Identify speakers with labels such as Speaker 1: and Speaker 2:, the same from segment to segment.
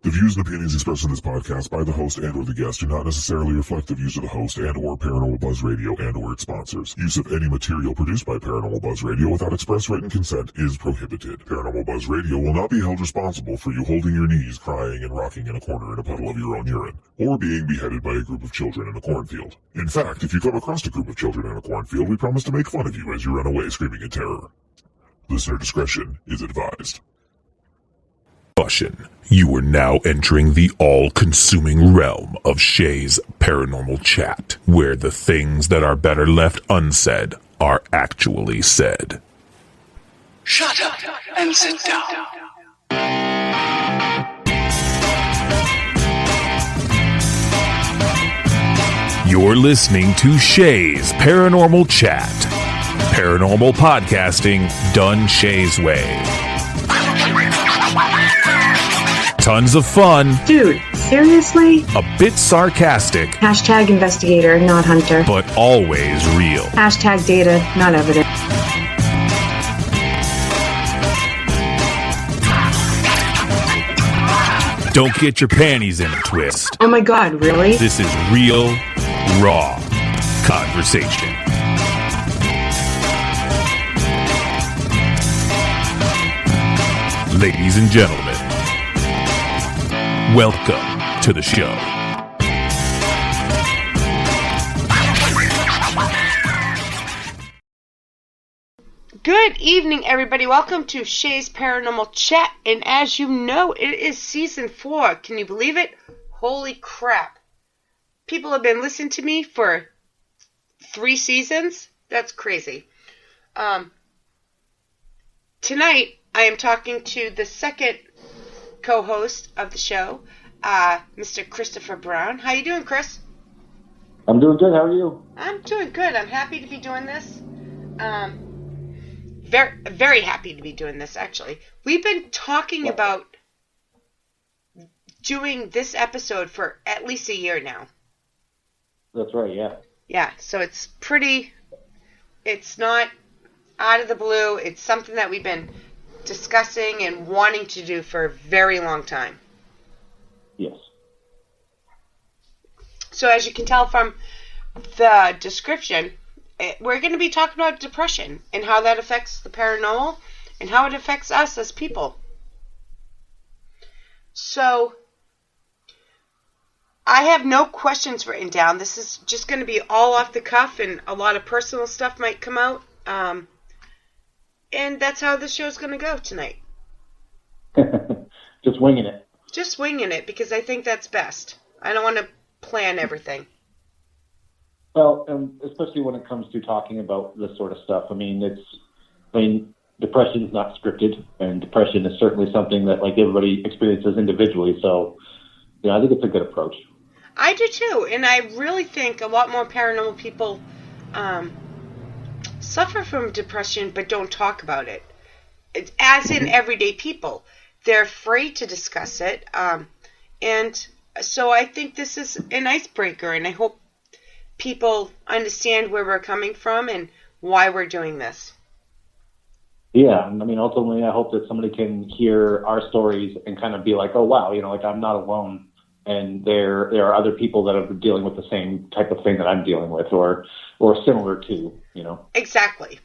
Speaker 1: The views and opinions expressed in this podcast by the host and or the guest do not necessarily reflect the views of the host and or Paranormal Buzz Radio and or its sponsors. Use of any material produced by Paranormal Buzz Radio without express written consent is prohibited. Paranormal Buzz Radio will not be held responsible for you holding your knees, crying, and rocking in a corner in a puddle of your own urine, or being beheaded by a group of children in a cornfield. In fact, if you come across a group of children in a cornfield, we promise to make fun of you as you run away screaming in terror. Listener discretion is advised. You are now entering the all-consuming realm of Shay's Paranormal Chat, where the things that are better left unsaid are actually said.
Speaker 2: Shut up and sit down.
Speaker 3: You're listening to Shay's Paranormal Chat. Paranormal podcasting done Shay's way. Tons of fun.
Speaker 4: Dude, seriously?
Speaker 3: A bit sarcastic.
Speaker 4: Hashtag investigator, not hunter.
Speaker 3: But always real.
Speaker 4: Hashtag data, not evidence.
Speaker 3: Don't get your panties in a twist.
Speaker 4: Oh my god, really?
Speaker 3: This is real, raw conversation. Ladies and gentlemen, welcome to the show.
Speaker 5: Good evening, everybody. Welcome to Shay's Paranormal Chat. And as you know, it is season 4. Can you believe it? Holy crap. People have been listening to me for 3 seasons. That's crazy. Tonight, I am talking to the second co-host of the show, Mr. Christopher Brown. How you doing, Chris?
Speaker 6: I'm doing good. How are you?
Speaker 5: I'm doing good. I'm happy to be doing this. Very, very happy to be doing this, actually. We've been talking about doing this episode for at least a year now.
Speaker 6: That's right, yeah.
Speaker 5: Yeah, so it's not out of the blue. It's something that we've been discussing and wanting to do for a very long time.
Speaker 6: Yes.
Speaker 5: So as you can tell from the description, we're going to be talking about depression and how that affects the paranormal and how it affects us as people. So I have no questions written down. This is just going to be all off the cuff, and a lot of personal stuff might come out. And that's how the show's going to go tonight.
Speaker 6: Just winging it.
Speaker 5: Just winging it, because I think that's best. I don't want to plan everything.
Speaker 6: Well, especially when it comes to talking about this sort of stuff. Depression is not scripted, and depression is certainly something that everybody experiences individually. So, I think it's a good approach.
Speaker 5: I do too, and I really think a lot more paranormal people suffer from depression but don't talk about it. As in everyday people. They're afraid to discuss it. And so I think this is an icebreaker, and I hope people understand where we're coming from and why we're doing this.
Speaker 6: Yeah, ultimately I hope that somebody can hear our stories and kind of be like, oh wow, I'm not alone, and there are other people that are dealing with the same type of thing that I'm dealing with, or similar to,
Speaker 5: Exactly.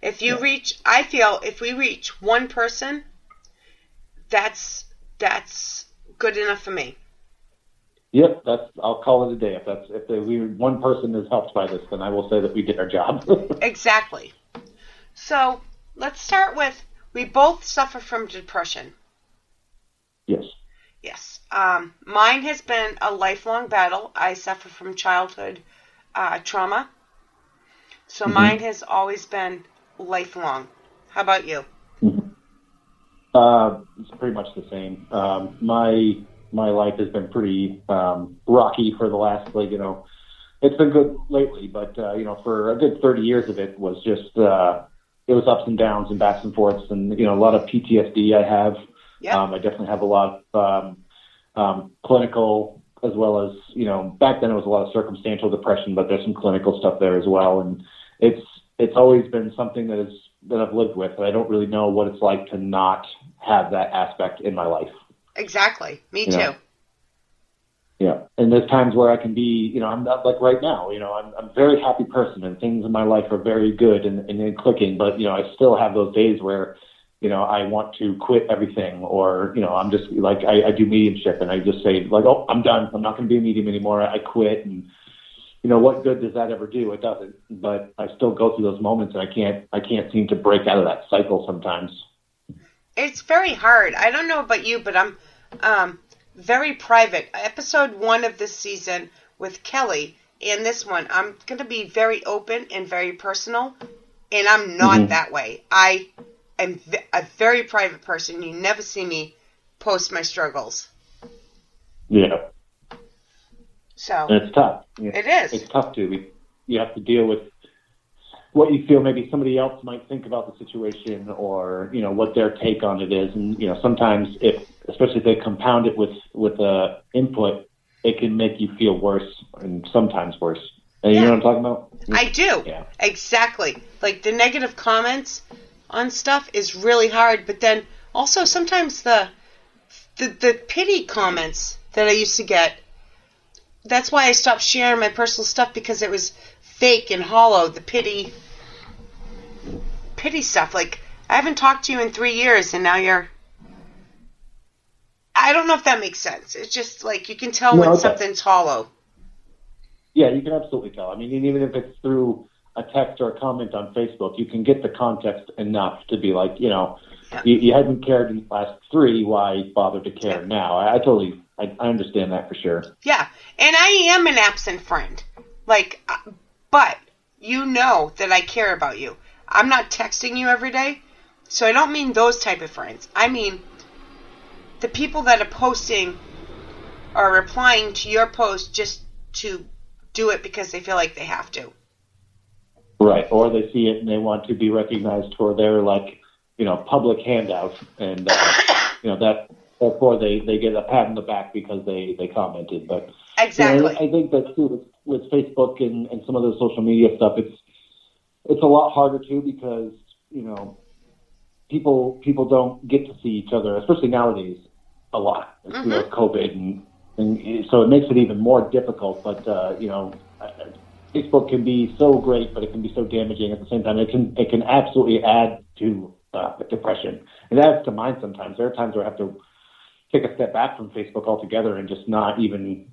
Speaker 5: If you reach, I feel if we reach one person, that's good enough for me.
Speaker 6: Yep, I'll call it a day. If one person is helped by this, then I will say that we did our job.
Speaker 5: Exactly. So let's start with, we both suffer from depression.
Speaker 6: Yes.
Speaker 5: Yes. Mine has been a lifelong battle. I suffer from childhood trauma. So mine has always been lifelong. How about you?
Speaker 6: It's pretty much the same. My life has been pretty rocky for the last, it's been good lately, but, for a good 30 years of it was just, it was ups and downs and backs and forths, and, a lot of PTSD I have
Speaker 5: Yeah.
Speaker 6: I definitely have a lot of clinical, as well as, back then it was a lot of circumstantial depression, but there's some clinical stuff there as well. And it's always been something that I've lived with, and I don't really know what it's like to not have that aspect in my life.
Speaker 5: Exactly. Me too.
Speaker 6: Yeah. And there's times where I can be, I'm not like right now, I'm a very happy person and things in my life are very good and clicking, but, I still have those days where, I want to quit everything, or, I'm just like, I do mediumship and I just say like, oh, I'm done. I'm not going to be a medium anymore. I quit. And, what good does that ever do? It doesn't, but I still go through those moments and I can't seem to break out of that cycle sometimes.
Speaker 5: It's very hard. I don't know about you, but I'm very private. Episode 1 of this season with Kelly, and this one, I'm going to be very open and very personal, and I'm not that way. I am a very private person. You never see me post my struggles.
Speaker 6: Yeah.
Speaker 5: So
Speaker 6: and it's tough.
Speaker 5: It is.
Speaker 6: It's tough too. You have to deal with what you feel maybe somebody else might think about the situation, or what their take on it is. And sometimes, especially if they compound it with input, it can make you feel worse, and sometimes worse. And you know what I'm talking about?
Speaker 5: I do.
Speaker 6: Yeah.
Speaker 5: Exactly. Like the negative comments on stuff is really hard, but then also sometimes the pity comments that I used to get. That's why I stopped sharing my personal stuff, because it was fake and hollow. The pity stuff. Like, I haven't talked to you in 3 years, and now you're. I don't know if that makes sense. It's just like you can tell when something's hollow.
Speaker 6: Yeah, you can absolutely tell. I mean, even if it's through a text or a comment on Facebook, you can get the context enough to be like, you hadn't cared in the last 3. Why bother to care now? I totally. I understand that for sure.
Speaker 5: Yeah, and I am an absent friend. Like, but you know that I care about you. I'm not texting you every day, so I don't mean those type of friends. I mean the people that are posting or replying to your post just to do it because they feel like they have to.
Speaker 6: Right, or they see it and they want to be recognized for their, public handout, and that. Therefore, they get a pat on the back because they commented. But
Speaker 5: exactly,
Speaker 6: I think that too with Facebook and some of the social media stuff, it's a lot harder too, because people don't get to see each other, especially nowadays, a lot with COVID, and so it makes it even more difficult. But Facebook can be so great, but it can be so damaging at the same time. It can absolutely add to depression. It adds to mine sometimes. There are times where I have to take a step back from Facebook altogether and just not even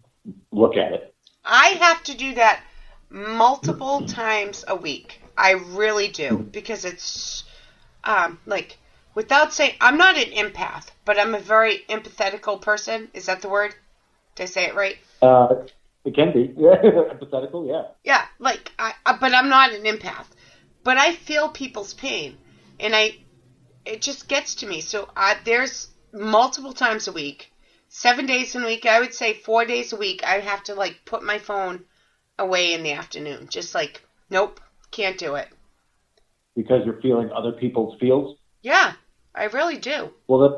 Speaker 6: look at it.
Speaker 5: I have to do that multiple times a week. I really do, because it's without saying, I'm not an empath, but I'm a very empathetical person. Is that the word? Did I say it right?
Speaker 6: It can be. Yeah, empathetical. Yeah.
Speaker 5: Yeah, but I'm not an empath. But I feel people's pain, and it just gets to me. So there's multiple times a week, 7 days a week, I would say 4 days a week, I have to put my phone away in the afternoon. Just nope, can't do it.
Speaker 6: Because you're feeling other people's feels?
Speaker 5: Yeah, I really do.
Speaker 6: Well,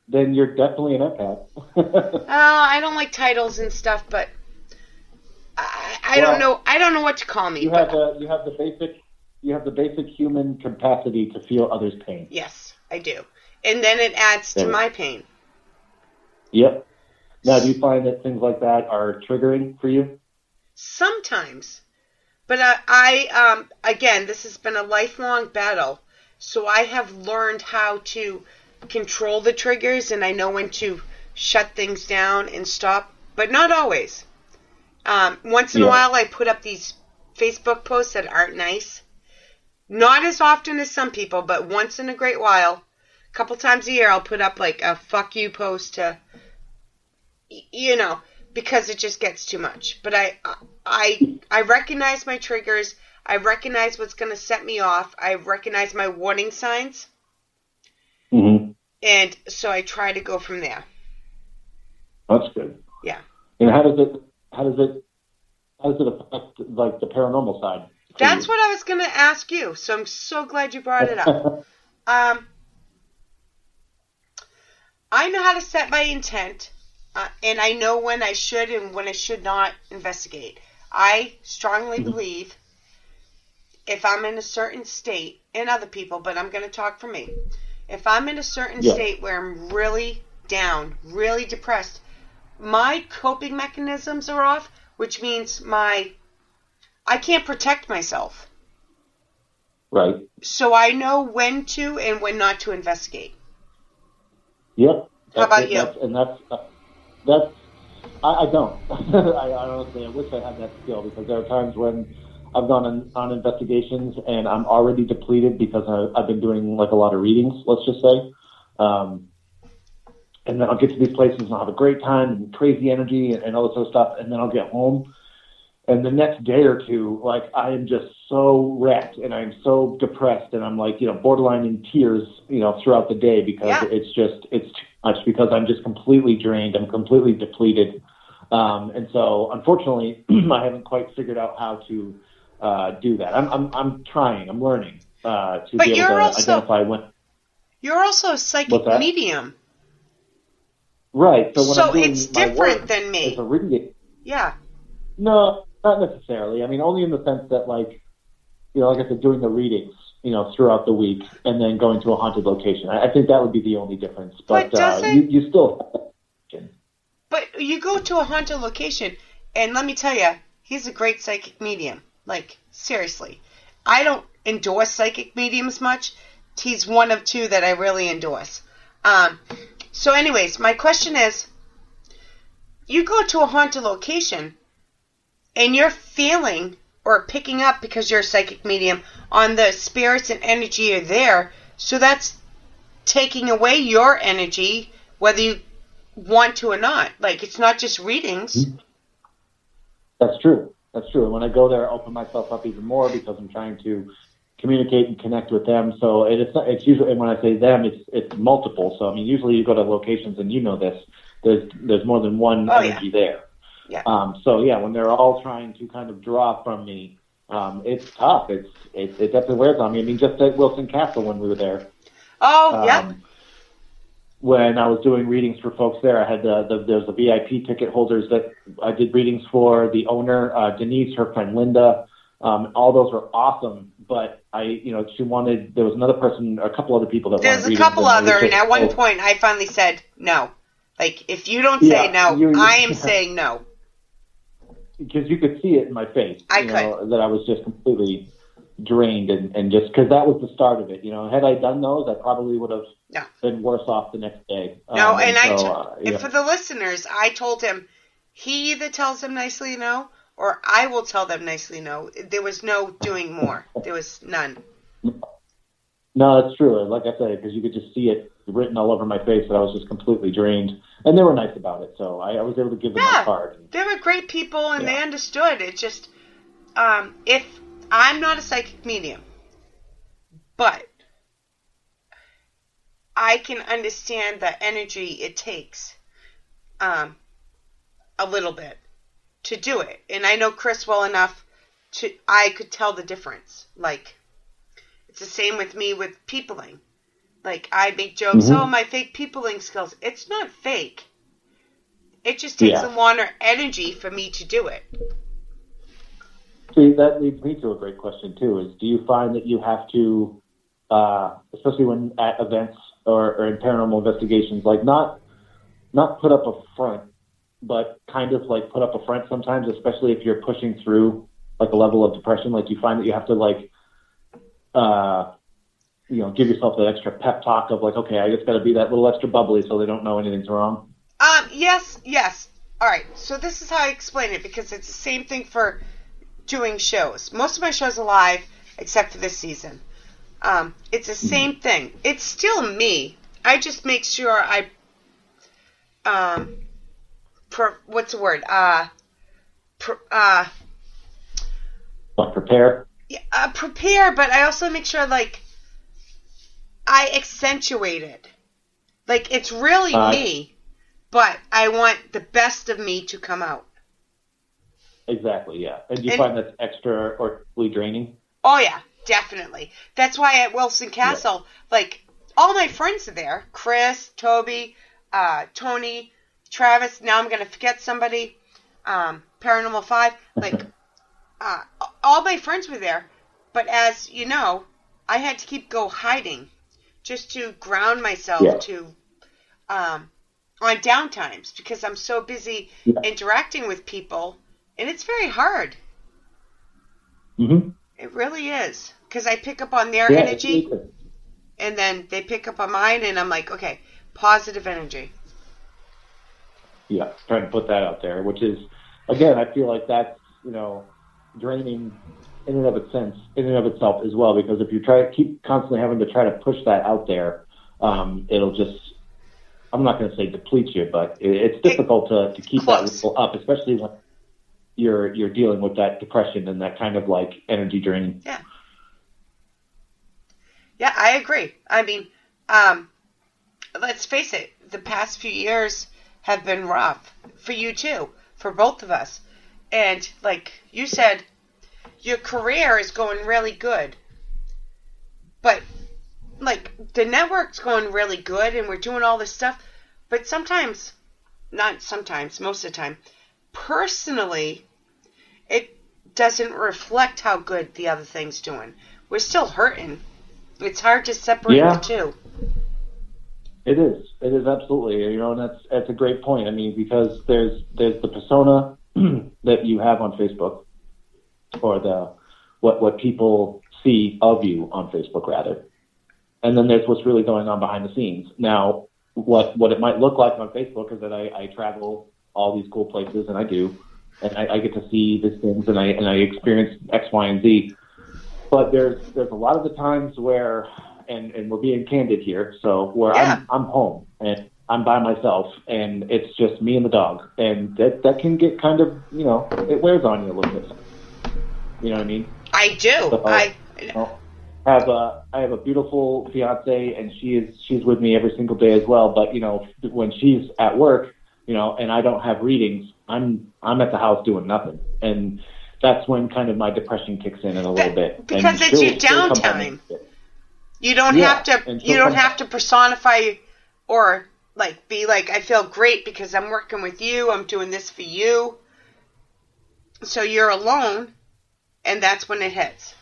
Speaker 6: then you're definitely an empath.
Speaker 5: I don't like titles and stuff, but I don't know what to call me.
Speaker 6: You have the basic human capacity to feel others' pain.
Speaker 5: Yes, I do. And then it adds to my pain.
Speaker 6: Yep. Now, do you find that things like that are triggering for you?
Speaker 5: Sometimes. But I again, this has been a lifelong battle. So I have learned how to control the triggers, and I know when to shut things down and stop. But not always. Once in a while, I put up these Facebook posts that aren't nice. Not as often as some people, but once in a great while. A couple times a year, I'll put up a fuck you post to, because it just gets too much. But I recognize my triggers. I recognize what's going to set me off. I recognize my warning signs.
Speaker 6: Mm-hmm.
Speaker 5: And so I try to go from there.
Speaker 6: That's good.
Speaker 5: Yeah.
Speaker 6: And how does it affect the paranormal side?
Speaker 5: That's what I was going to ask you. So I'm so glad you brought it up. I know how to set my intent, and I know when I should and when I should not investigate. I strongly believe if I'm in a certain state, and other people, but I'm going to talk for me. If I'm in a certain state where I'm really down, really depressed, my coping mechanisms are off, which means I can't protect myself.
Speaker 6: Right.
Speaker 5: So I know when to and when not to investigate.
Speaker 6: Yep.
Speaker 5: How about you?
Speaker 6: I don't. I honestly, I wish I had that skill, because there are times when I've gone on investigations and I'm already depleted because I've been doing like a lot of readings, let's just say. And then I'll get to these places and I'll have a great time and crazy energy and all this other stuff. And then I'll get home. And the next day or two, like, I am just so wrecked and I'm so depressed, and I'm like, borderline in tears, throughout the day, because it's too much, because I'm just completely drained. I'm completely depleted. And so unfortunately, I haven't quite figured out how to do that. I'm trying, I'm learning, to be able to identify when.
Speaker 5: You're also a psychic medium.
Speaker 6: Right. So when I'm doing
Speaker 5: it's
Speaker 6: my
Speaker 5: different
Speaker 6: work
Speaker 5: than me.
Speaker 6: as a reading.
Speaker 5: Yeah.
Speaker 6: No, not necessarily. I mean, only in the sense that, like, like I said, doing the readings, throughout the week, and then going to a haunted location. I think that would be the only difference. But you still.
Speaker 5: But you go to a haunted location, and let me tell you, he's a great psychic medium. Like, seriously. I don't endorse psychic mediums much. He's one of two that I really endorse. So anyways, my question is, you go to a haunted location, and you're feeling or picking up, because you're a psychic medium, on the spirits and energy are there. So that's taking away your energy, whether you want to or not. Like, it's not just readings.
Speaker 6: That's true. That's true. And when I go there, I open myself up even more, because I'm trying to communicate and connect with them. So it's usually, and when I say them, it's multiple. So I mean, usually you go to locations, and this, there's more than one energy there.
Speaker 5: Yeah.
Speaker 6: So yeah, when they're all trying to kind of draw from me, it's tough. It definitely wears on me. I mean, just at Wilson Castle when we were there.
Speaker 5: Oh, yeah.
Speaker 6: When I was doing readings for folks there, I had there's the VIP ticket holders that I did readings for. The owner, Denise, her friend Linda, all those were awesome. But she wanted. There was another person, a couple other people that.
Speaker 5: There's
Speaker 6: wanted
Speaker 5: a couple other, and at one
Speaker 6: point
Speaker 5: point, I finally said no. Like, if you don't say no, I am saying no.
Speaker 6: Because you could see it in my face.
Speaker 5: I could.
Speaker 6: That I was just completely drained, and just because that was the start of it. Had I done those, I probably would have been worse off the next day.
Speaker 5: No, and for the listeners, I told him, he either tells them nicely no, or I will tell them nicely no. There was no doing more. There was none.
Speaker 6: No, that's true. Like I said, because you could just see it written all over my face that I was just completely drained. And they were nice about it, so I was able to give them my card.
Speaker 5: They were great people, and they understood. It just, if I'm not a psychic medium, but I can understand the energy it takes a little bit to do it. And I know Chris well enough I could tell the difference. Like, it's the same with me with peopling. Like, I make jokes, my fake peopling skills. It's not fake. It just takes a lot of energy for me to do it.
Speaker 6: See, that leads me to a great question, too, is do you find that you have to, especially when at events or in paranormal investigations, like not put up a front, but kind of like put up a front sometimes, especially if you're pushing through like a level of depression, like you find that you have to like, give yourself that extra pep talk of like, okay, I just got to be that little extra bubbly so they don't know anything's wrong.
Speaker 5: Yes. All right. So this is how I explain it, because it's the same thing for doing shows. Most of my shows are live, except for this season. It's the same thing. It's still me. I just make sure I, what's the word?
Speaker 6: Prepare.
Speaker 5: Yeah, prepare, but I also make sure like I accentuate it. Like, it's really me, but I want the best of me to come out.
Speaker 6: Exactly, yeah. And do you find that's extra or draining?
Speaker 5: Oh, yeah, definitely. That's why at Wilson Castle, like, all my friends are there. Chris, Toby, Tony, Travis. Now I'm going to forget somebody. Paranormal 5. Like, all my friends were there. But as you know, I had to keep hiding just to ground myself to on downtimes because I'm so busy interacting with people, and it's very hard.
Speaker 6: Mm-hmm.
Speaker 5: It really is, because I pick up on their energy, and then they pick up on mine, and I'm like, okay, positive energy.
Speaker 6: Yeah, trying to put that out there, which is, again, I feel like that's, draining in and of itself as well, because if you keep constantly having to try to push that out there, it'll just, I'm not going to say deplete you, but it's difficult to keep that level up, especially when you're dealing with that depression and that kind of like energy draining.
Speaker 5: Yeah. Yeah, I agree. I mean, let's face it, the past few years have been rough for you too, for both of us. And like you said, your career is going really good. But like the network's going really good and we're doing all this stuff. But sometimes, not sometimes, most of the time, personally, it doesn't reflect how good the other thing's doing. We're still hurting. It's hard to separate the two.
Speaker 6: It is absolutely, and that's a great point. I mean, because there's the persona that you have on Facebook, or the what people see of you on Facebook rather, and then there's what's really going on behind the scenes. Now, what it might look like on Facebook is that I travel all these cool places, and I do, and I get to see these things, and I experience X, Y, and Z. But there's a lot of the times where, and we're being candid here, so where I'm home and I'm by myself and it's just me and the dog, and that can get kind of, it wears on you a little bit. You know what I mean? I do. So, I have a beautiful fiance, and she's with me every single day as well. But when she's at work, and I don't have readings, I'm at the house doing nothing, and that's when kind of my depression kicks in a little bit.
Speaker 5: Because it's your downtime. You don't have to personify or like be like, I feel great because I'm working with you, I'm doing this for you. So you're alone, and that's when it hits.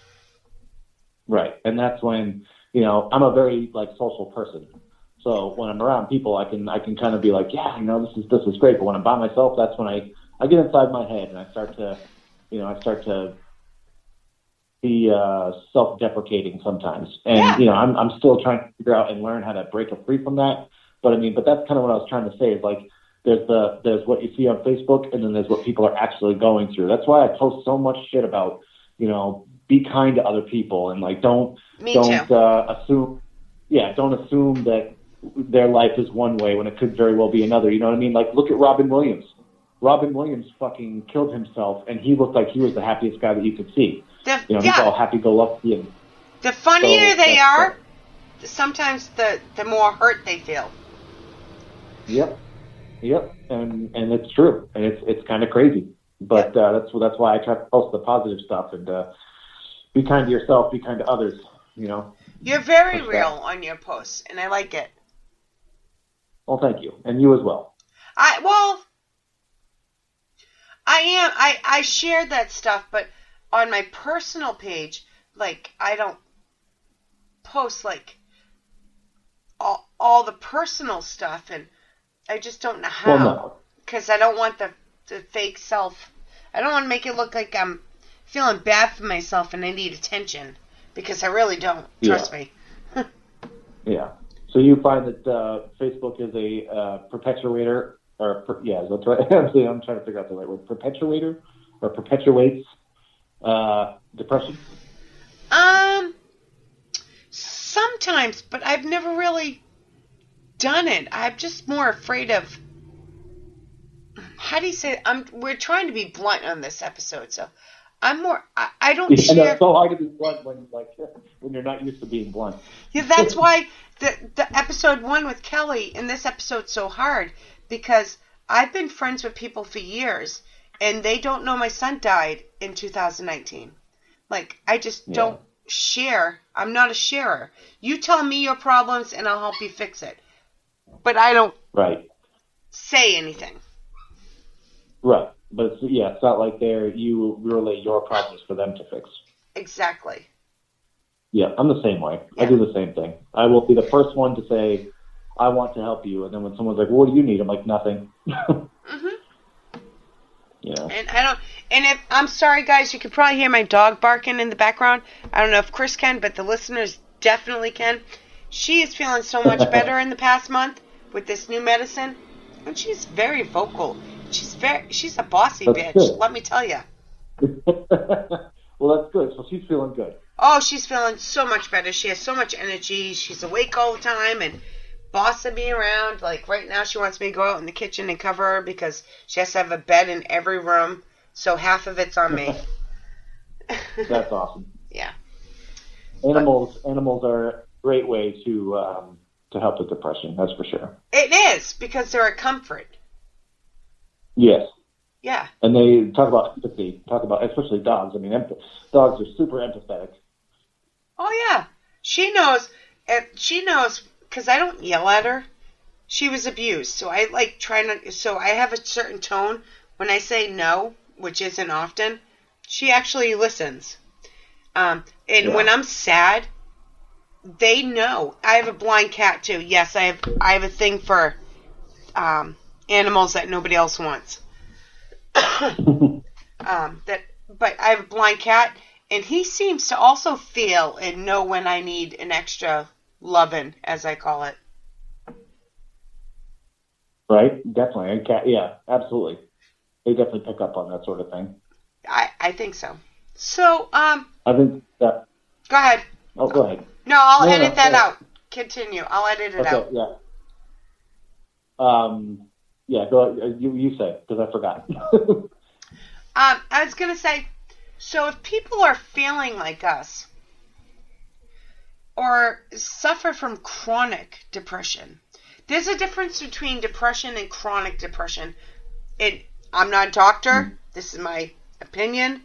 Speaker 6: Right. And that's when, I'm a very like social person. So when I'm around people, I can kind of be like, this is great. But when I'm by myself, that's when I get inside my head and I start to be self-deprecating sometimes. And, I'm still trying to figure out and learn how to break free from that. But that's kind of what I was trying to say is like, there's what you see on Facebook, and then there's what people are actually going through. That's why I post so much shit about, be kind to other people, and like, don't assume that their life is one way when it could very well be another. You know what I mean? Like, look at Robin Williams. Robin Williams fucking killed himself, and he looked like he was the happiest guy that you could see. He's all happy-go-lucky. And
Speaker 5: the funnier they are, sometimes the more hurt they feel.
Speaker 6: Yep, and it's true, and it's kind of crazy. But that's why I try to post the positive stuff and be kind to yourself, be kind to others.
Speaker 5: You're very real on your posts, and I like it.
Speaker 6: Well, thank you, and you as well.
Speaker 5: I am. I share that stuff, but on my personal page, like, I don't post like all the personal stuff, and I just don't know how. Because I don't want the fake self. I don't want to make it look like I'm feeling bad for myself and I need attention, because I really don't. Trust me.
Speaker 6: Yeah. So you find that Facebook is a perpetuator, that's right. I'm trying to figure out the right word. Perpetuator or perpetuates depression?
Speaker 5: Sometimes, but I've never really done it. I'm just more afraid of. How do you say it? We're trying to be blunt on this episode, so I'm more. I don't share.
Speaker 6: It's so hard to be blunt when you're not used to being blunt.
Speaker 5: Yeah, that's why the episode 1 with Kelly and this episode's so hard, because I've been friends with people for years, and they don't know my son died in 2019. Like, I just don't share. I'm not a sharer. You tell me your problems, and I'll help you fix it. but I don't
Speaker 6: Right.
Speaker 5: say anything.
Speaker 6: Right. But it's not like you relay your problems for them to fix.
Speaker 5: Exactly.
Speaker 6: Yeah, I'm the same way.
Speaker 5: Yeah.
Speaker 6: I do the same thing. I will be the first one to say, I want to help you. And then when someone's like, well, what do you need? I'm like, nothing. Yeah.
Speaker 5: And if, I'm sorry guys, you can probably hear my dog barking in the background. I don't know if Chris can, but the listeners definitely can. She is feeling so much better in the past month with this new medicine. And she's very vocal. She's a bossy
Speaker 6: That's
Speaker 5: bitch,
Speaker 6: good.
Speaker 5: let me tell you.
Speaker 6: Well, that's good. So she's feeling good.
Speaker 5: Oh, she's feeling so much better. She has so much energy. She's awake all the time and bossing me around. Like right now she wants me to go out in the kitchen and cover her because she has to have a bed in every room. So half of it's on me.
Speaker 6: That's awesome.
Speaker 5: Yeah.
Speaker 6: Animals are a great way to help with depression. That's for sure.
Speaker 5: It is, because they're a comfort.
Speaker 6: Yes.
Speaker 5: Yeah.
Speaker 6: And they talk about empathy. Talk about, especially dogs. I mean, dogs are super empathetic.
Speaker 5: Oh, yeah. She knows, because I don't yell at her. She was abused. So I so I have a certain tone. When I say no, which isn't often, she actually listens. And when I'm sad, they know. I have a blind cat too. Yes, I have a thing for animals that nobody else wants. But I have a blind cat, and he seems to also feel and know when I need an extra loving, as I call it.
Speaker 6: Right? Definitely. And cat, yeah, absolutely. They definitely pick up on that sort of thing.
Speaker 5: I think so. So,
Speaker 6: I think that.
Speaker 5: Go ahead.
Speaker 6: Oh, go ahead.
Speaker 5: No, I'll edit that out. Continue. I'll edit it out.
Speaker 6: Yeah. Yeah, go ahead. You say, because I forgot.
Speaker 5: I was going to say, so if people are feeling like us or suffer from chronic depression, there's a difference between depression and chronic depression. I'm not a doctor. This is my opinion.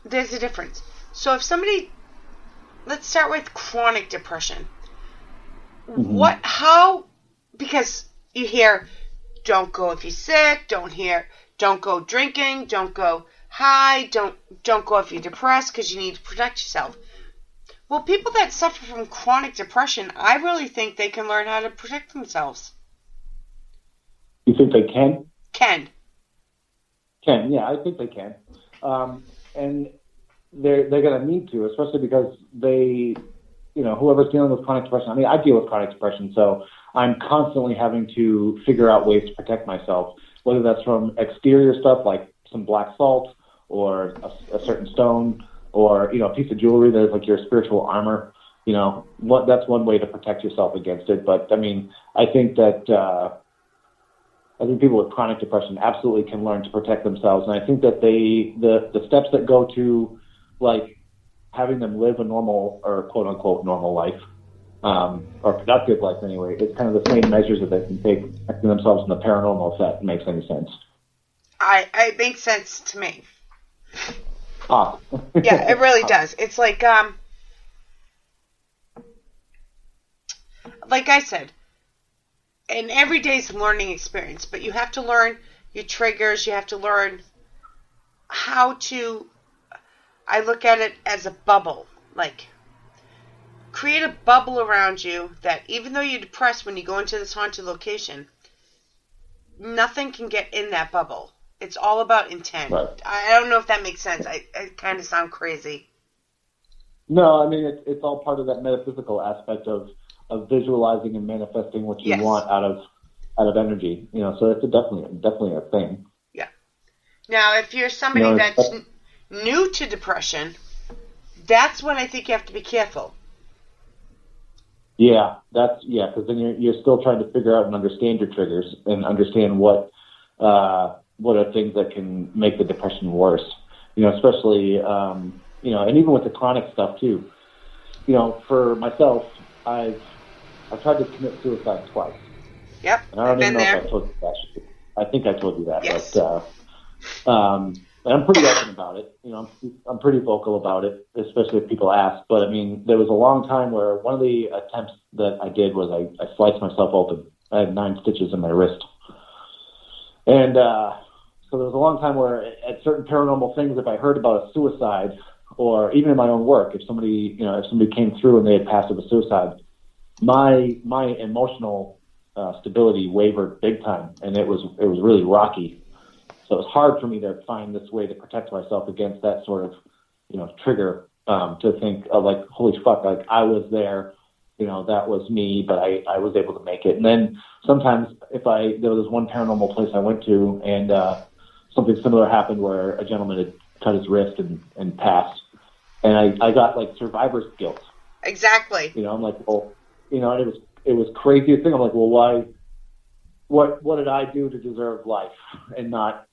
Speaker 5: There's a difference. So if somebody, let's start with chronic depression. Because you hear, don't go if you're sick, don't go drinking, don't go high, don't go if you're depressed because you need to protect yourself. Well, people that suffer from chronic depression, I really think they can learn how to protect themselves.
Speaker 6: You think they can?
Speaker 5: Can,
Speaker 6: yeah, I think they can. And they're going to need to, especially because they, whoever's dealing with chronic depression, I mean, I deal with chronic depression, so I'm constantly having to figure out ways to protect myself, whether that's from exterior stuff like some black salt or a certain stone or, a piece of jewelry that is like your spiritual armor. That's one way to protect yourself against it. But, I mean, I think that people with chronic depression absolutely can learn to protect themselves. And I think that the steps that go to, like, having them live a normal or quote-unquote normal life, or productive life anyway, it's kind of the same measures that they can take protecting themselves from the paranormal, if that makes any sense.
Speaker 5: It makes sense to me.
Speaker 6: Ah.
Speaker 5: Yeah, it really does. It's like I said, and every day's a learning experience, but you have to learn your triggers. You have to learn how to, I look at it as a bubble, like create a bubble around you that even though you're depressed when you go into this haunted location, nothing can get in that bubble. It's all about intent.
Speaker 6: Right.
Speaker 5: I don't know if that makes sense. I kind of sound crazy.
Speaker 6: No, I mean, it's all part of that metaphysical aspect of visualizing and manifesting what you want out of energy. So it's definitely a thing.
Speaker 5: Yeah. Now, if you're somebody that's new to depression, that's when I think you have to be careful.
Speaker 6: Yeah, because then you're still trying to figure out and understand your triggers and understand what are things that can make the depression worse. Especially and even with the chronic stuff too. For myself, I've tried to commit suicide twice.
Speaker 5: Yep,
Speaker 6: and I don't
Speaker 5: I've
Speaker 6: even
Speaker 5: been
Speaker 6: know
Speaker 5: there.
Speaker 6: if I told you that. I think I told you that.
Speaker 5: Yes.
Speaker 6: But And I'm pretty open about it. You know, I'm pretty vocal about it, especially if people ask. But I mean, there was a long time where one of the attempts that I did was I sliced myself open. I had 9 stitches in my wrist. And so there was a long time where at certain paranormal things, if I heard about a suicide, or even in my own work, if somebody came through and they had passed with a suicide, my emotional stability wavered big time, and it was really rocky. So it was hard for me to find this way to protect myself against that sort of, trigger, to think of like, holy fuck, like I was there, that was me, but I was able to make it. And then sometimes there was one paranormal place I went to, and something similar happened where a gentleman had cut his wrist and passed. And I got like survivor's guilt.
Speaker 5: Exactly.
Speaker 6: I'm like, well, and it was crazy thing. I'm like, well, why? What did I do to deserve life and not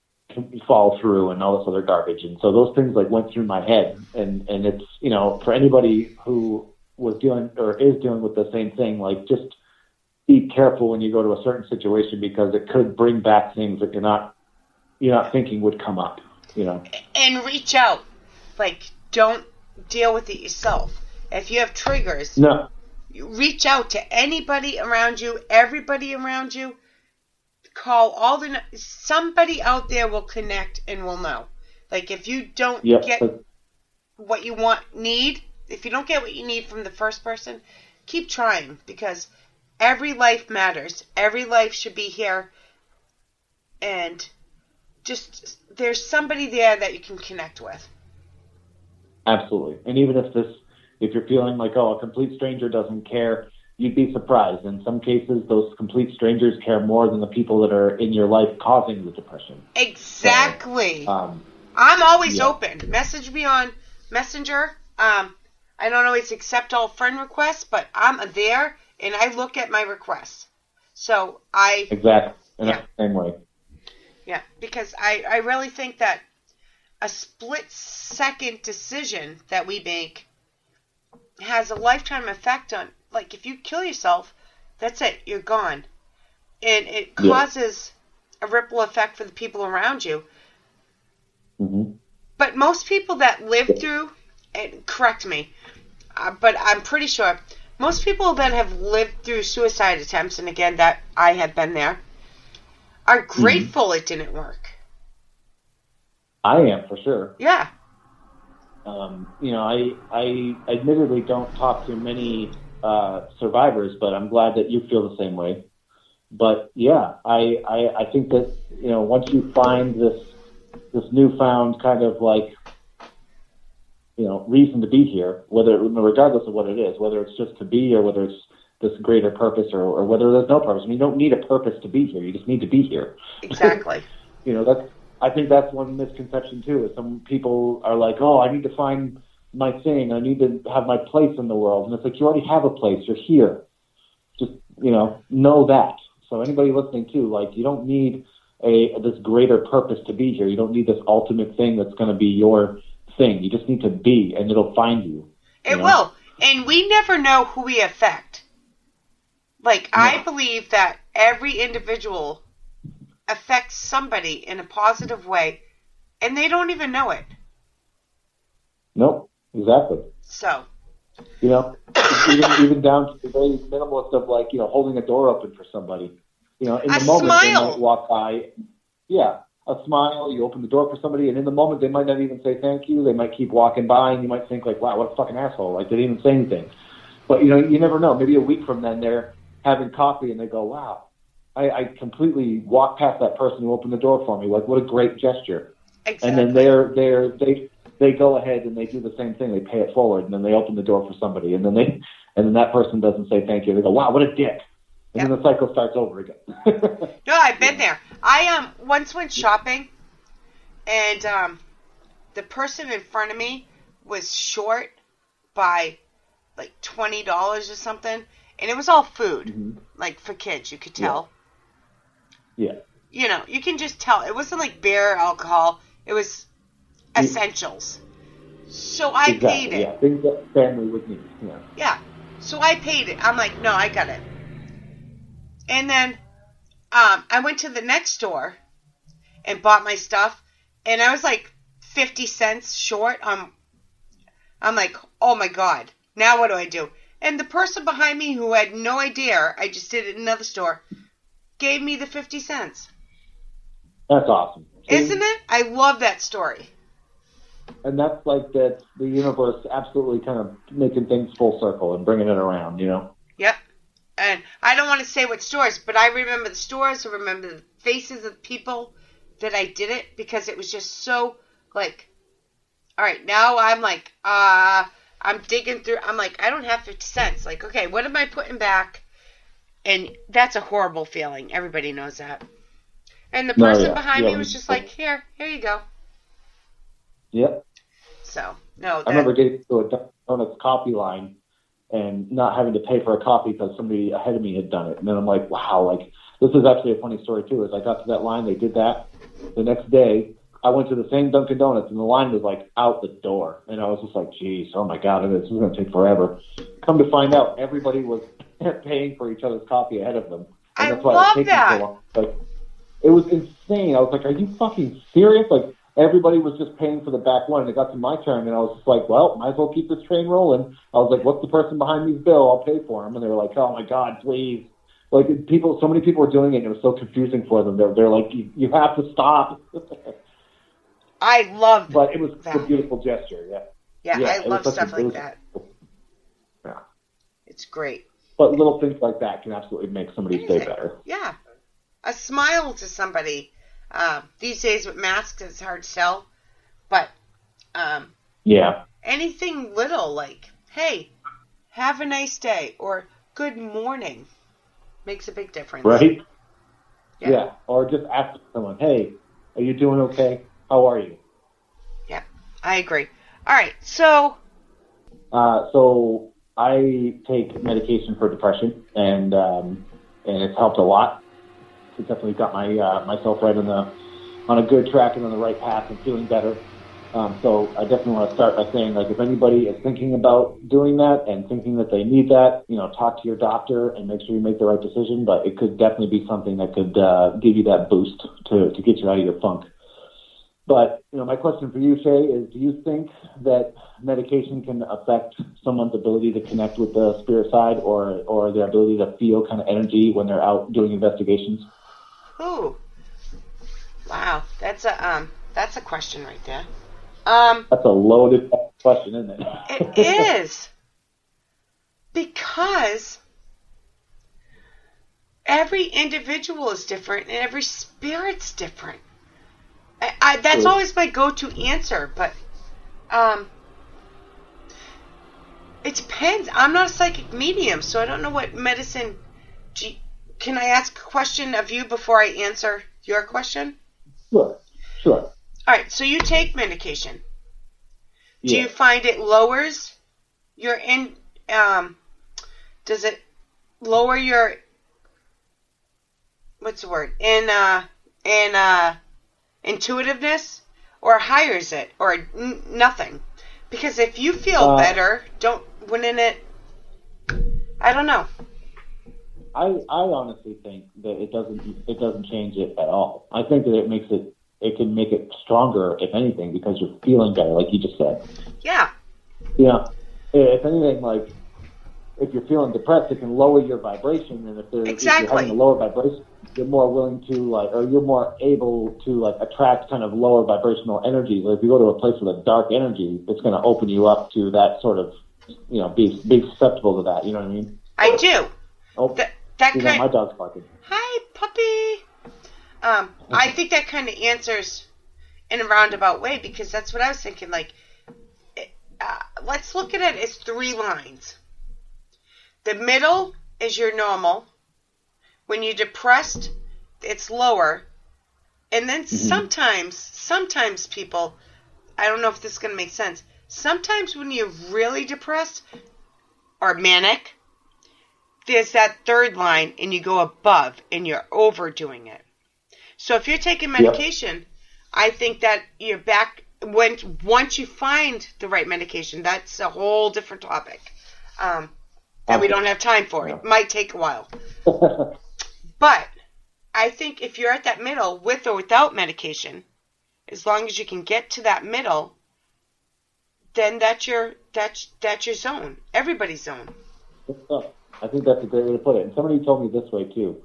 Speaker 6: fall through and all this other garbage? And so those things like went through my head, and it's, for anybody who was dealing or is dealing with the same thing, like just be careful when you go to a certain situation, because it could bring back things that you're not thinking would come up,
Speaker 5: And reach out. Like, don't deal with it yourself. If you have triggers,
Speaker 6: no,
Speaker 5: you reach out to anybody around you, everybody around you. Call somebody out there will connect and will know. Like, if you don't get what you need, if you don't get what you need from the first person, keep trying, because every life matters. Every life should be here, and just there's somebody there that you can connect with.
Speaker 6: Absolutely. And even if you're feeling like, oh, a complete stranger doesn't care, you'd be surprised. In some cases, those complete strangers care more than the people that are in your life causing the depression.
Speaker 5: Exactly.
Speaker 6: So,
Speaker 5: I'm always open. Message me on Messenger. I don't always accept all friend requests, but I'm there, and I look at my requests. So
Speaker 6: Exactly. And I'm the same way.
Speaker 5: Yeah, because I really think that a split-second decision that we make has a lifetime effect on, like, if you kill yourself, that's it, you're gone. And it causes a ripple effect for the people around you.
Speaker 6: Mm-hmm.
Speaker 5: But most people that live through, and correct me, but I'm pretty sure, most people that have lived through suicide attempts, and again, that I have been there, are grateful it didn't work.
Speaker 6: I am, for sure.
Speaker 5: Yeah.
Speaker 6: I admittedly don't talk to many survivors, but I'm glad that you feel the same way. But yeah, I think that, once you find this newfound kind of like, reason to be here, regardless of what it is, whether it's just to be or whether it's this greater purpose or whether there's no purpose. I mean, you don't need a purpose to be here. You just need to be here.
Speaker 5: Exactly.
Speaker 6: I think that's one misconception too, is some people are like, oh, I need to find my thing. I need to have my place in the world. And it's like, you already have a place. You're here. Just, know that. So anybody listening too, like, you don't need this greater purpose to be here. You don't need this ultimate thing that's going to be your thing. You just need to be, and it'll find you.
Speaker 5: It will. And we never know who we affect. Like, no. I believe that every individual affects somebody in a positive way, and they don't even know it.
Speaker 6: Nope, exactly.
Speaker 5: So,
Speaker 6: even down to the very minimalist of, like, holding a door open for somebody. In the moment
Speaker 5: smile.
Speaker 6: They might walk by. Yeah, a smile. You open the door for somebody, and in the moment they might not even say thank you. They might keep walking by, and you might think like, wow, what a fucking asshole! Like, they didn't even say anything. But you never know. Maybe a week from then they're having coffee, and they go, wow. I completely walked past that person who opened the door for me. Like, what a great gesture.
Speaker 5: Exactly.
Speaker 6: And then they go ahead and they do the same thing. They pay it forward, and then they open the door for somebody, and then that person doesn't say thank you. They go, wow, what a dick. And then the cycle starts over again.
Speaker 5: No, I've been there. I once went shopping, and the person in front of me was short by like $20 or something, and it was all food, like for kids. You could tell.
Speaker 6: Yeah.
Speaker 5: You can just tell. It wasn't like beer, alcohol. It was essentials. So I paid it.
Speaker 6: Yeah, things that family would need. Yeah.
Speaker 5: Yeah. So I paid it. I'm like, no, I got it. And then I went to the next store and bought my stuff. And I was like 50 cents short. I'm like, oh my God, now what do I do? And the person behind me who had no idea I just did it in another store gave me the 50 cents.
Speaker 6: That's awesome. See?
Speaker 5: Isn't it? I love that story.
Speaker 6: And that's like the universe absolutely kind of making things full circle and bringing it around, you know?
Speaker 5: Yep. And I don't want to say what stores, but I remember the stores. I remember the faces of people that I did it because it was just so like, all right, now I'm like, I'm digging through. I'm like, I don't have 50 cents. Like, okay, what am I putting back? And that's a horrible feeling. Everybody knows that. And the person behind me was just like, here you go.
Speaker 6: Yep.
Speaker 5: So, no.
Speaker 6: I remember getting to a donuts coffee line and not having to pay for a coffee because somebody ahead of me had done it. And then I'm like, wow, like, this is actually a funny story, too. As I got to that line, they did that. The next day, I went to the same Dunkin' Donuts, and the line was, like, out the door. And I was just like, geez, oh, my God, this is going to take forever. Come to find out, everybody was paying for each other's coffee ahead of them. And that's why
Speaker 5: love
Speaker 6: it was taking
Speaker 5: that.
Speaker 6: so long. Like, it was insane. I was like, are you fucking serious? Like, everybody was just paying for the back one, and it got to my turn, and I was just like, well, might as well keep this train rolling. I was like, what's the person behind me's bill? I'll pay for him. And they were like, oh, my God, please. Like, so many people were doing it, and it was so confusing for them. They're like, you have to stop.
Speaker 5: I love
Speaker 6: But it was
Speaker 5: that.
Speaker 6: a beautiful gesture, yeah.
Speaker 5: Yeah, I love stuff like that.
Speaker 6: Yeah.
Speaker 5: It's great.
Speaker 6: But little things like that can absolutely make somebody's day better.
Speaker 5: Yeah. A smile to somebody. These days with masks, it's hard to tell. But
Speaker 6: yeah,
Speaker 5: anything little like, hey, have a nice day, or good morning makes a big difference.
Speaker 6: right?
Speaker 5: Yeah.
Speaker 6: Or just ask someone, hey, are you doing okay? How are you?
Speaker 5: Yeah, I agree. All right, so...
Speaker 6: So I take medication for depression, and it's helped a lot. It definitely got myself right on a good track and on the right path and feeling better. So I definitely want to start by saying, like, if anybody is thinking about doing that and thinking that they need that, talk to your doctor and make sure you make the right decision. But it could definitely be something that could give you that boost to get you out of your funk. But, my question for you, Shay, is do you think that medication can affect someone's ability to connect with the spirit side or their ability to feel kind of energy when they're out doing investigations?
Speaker 5: Ooh. Wow, that's a question right there.
Speaker 6: That's a loaded question, isn't it?
Speaker 5: It is. Because every individual is different and every spirit's different. That's always my go-to answer, but it depends. I'm not a psychic medium, so I don't know what medicine... Can I ask a question of you before I answer your question?
Speaker 6: Sure. All
Speaker 5: right, so you take medication. Do
Speaker 6: Yeah.
Speaker 5: you find it lowers your does it lower your what's the word? Intuitiveness, or hires it, or nothing? Because if you feel better, wouldn't it? I don't know.
Speaker 6: I honestly think that it doesn't change it at all. I think that it can make it stronger, if anything, because you're feeling better, like you just said.
Speaker 5: Yeah.
Speaker 6: If anything, like, if you're feeling depressed, it can lower your vibration, and if you're having a lower vibration, you're more willing to, or you're more able to, attract kind of lower vibrational energy. Like, if you go to a place with a dark energy, it's going to open you up to that sort of, be susceptible to that. You know what I mean?
Speaker 5: I do.
Speaker 6: Oh, my dog's barking.
Speaker 5: Hi, puppy. I think that kind of answers in a roundabout way, because that's what I was thinking. Like, let's look at it as 3 lines. The middle is your normal. When you're depressed, it's lower. And then sometimes people, I don't know if this is going to make sense. Sometimes when you're really depressed or manic, there's that 3rd line and you go above and you're overdoing it. So if you're taking medication, I think that you're back once you find the right medication. That's a whole different topic. And we don't have time for it. It might take a while. But I think if you're at that middle with or without medication, as long as you can get to that middle, then that's your zone. Everybody's zone.
Speaker 6: I think that's a great way to put it. And somebody told me this way too.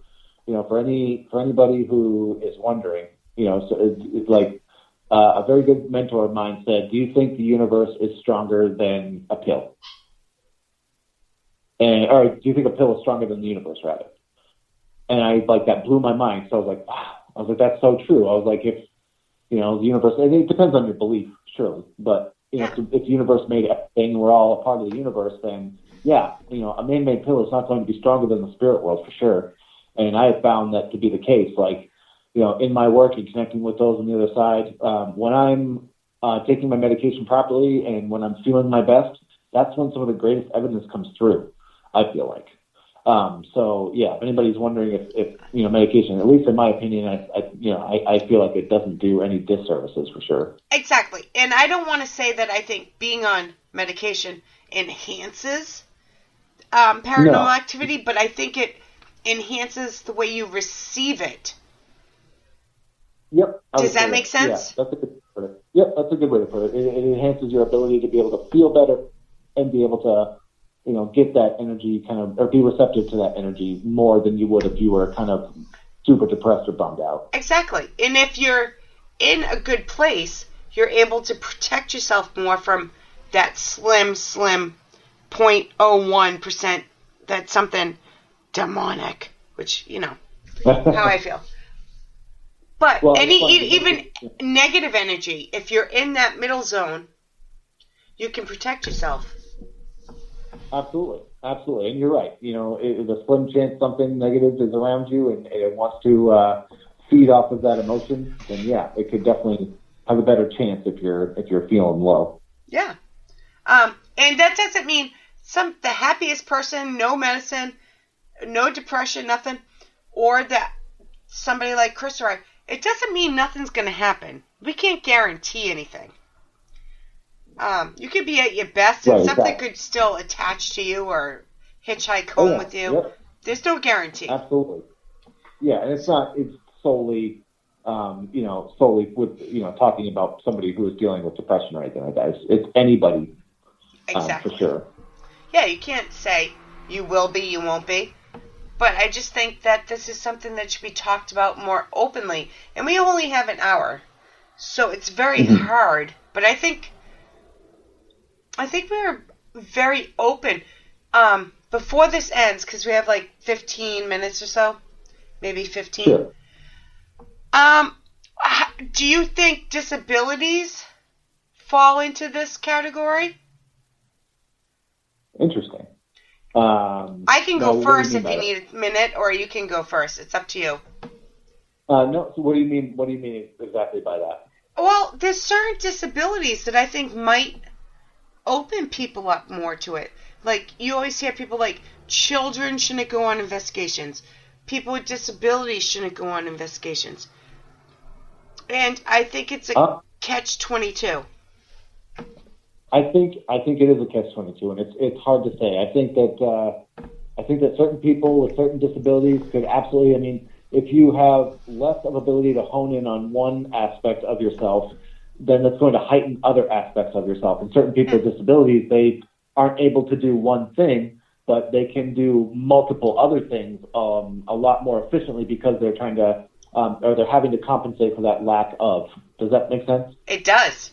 Speaker 6: For anybody who is wondering, so it's like a very good mentor of mine said, "Do you think the universe is stronger than a pill?" Or do you think a pill is stronger than the universe, rather? And that blew my mind. So I was like, wow. I was like, that's so true. I was like, if the universe, and it depends on your belief, surely, but if the universe made everything, and we're all a part of the universe, then yeah, a man-made pill is not going to be stronger than the spirit world for sure. And I have found that to be the case. Like, in my work and connecting with those on the other side, when I'm taking my medication properly and when I'm feeling my best, that's when some of the greatest evidence comes through, I feel like. So yeah, if anybody's wondering if medication, at least in my opinion, I feel like it doesn't do any disservices for sure.
Speaker 5: Exactly. And I don't want to say that I think being on medication enhances paranormal activity, but I think it enhances the way you receive it.
Speaker 6: Yep.
Speaker 5: Does that make sense?
Speaker 6: Yeah, that's a good way to put it. Yep, that's a good way to put it. It enhances your ability to be able to feel better and be able to get that energy or be receptive to that energy more than you would if you were kind of super depressed or bummed out.
Speaker 5: Exactly. And if you're in a good place, you're able to protect yourself more from that slim 0.01% that's something demonic, which, how I feel. But even negative energy, if you're in that middle zone, you can protect yourself.
Speaker 6: Absolutely. And you're right. There's a slim chance something negative is around you and it wants to feed off of that emotion, then yeah, it could definitely have a better chance if you're feeling low.
Speaker 5: Yeah. And that doesn't mean the happiest person, no medicine, no depression, nothing, or that somebody like Chris or I, it doesn't mean nothing's going to happen. We can't guarantee anything. You could be at your best and something could still attach to you or hitchhike home with you.
Speaker 6: Yep.
Speaker 5: There's no guarantee.
Speaker 6: Absolutely. Yeah, and it's solely with, talking about somebody who is dealing with depression or anything like that. It's anybody.
Speaker 5: Exactly.
Speaker 6: For sure.
Speaker 5: Yeah, you can't say you will be, you won't be. But I just think that this is something that should be talked about more openly. And we only have an hour, so it's very hard. But I think we're very open. Before this ends, because we have like 15 minutes or so, maybe 15.
Speaker 6: Sure.
Speaker 5: Do you think disabilities fall into this category?
Speaker 6: Interesting.
Speaker 5: I can go first if you need a minute, or you can go first. It's up to you.
Speaker 6: No. So what do you mean? What do you mean exactly by that?
Speaker 5: Well, there's certain disabilities that I think might open people up more to it. Like, you always hear people like, children shouldn't go on investigations. People with disabilities shouldn't go on investigations. And I think it's a catch-22.
Speaker 6: I think it is a catch-22, and it's hard to say. I think that certain people with certain disabilities could absolutely. I mean, if you have less of ability to hone in on one aspect of yourself, then that's going to heighten other aspects of yourself. And certain people with disabilities, they aren't able to do one thing, but they can do multiple other things a lot more efficiently because they're trying to or they're having to compensate for that lack of. Does that make sense?
Speaker 5: It does.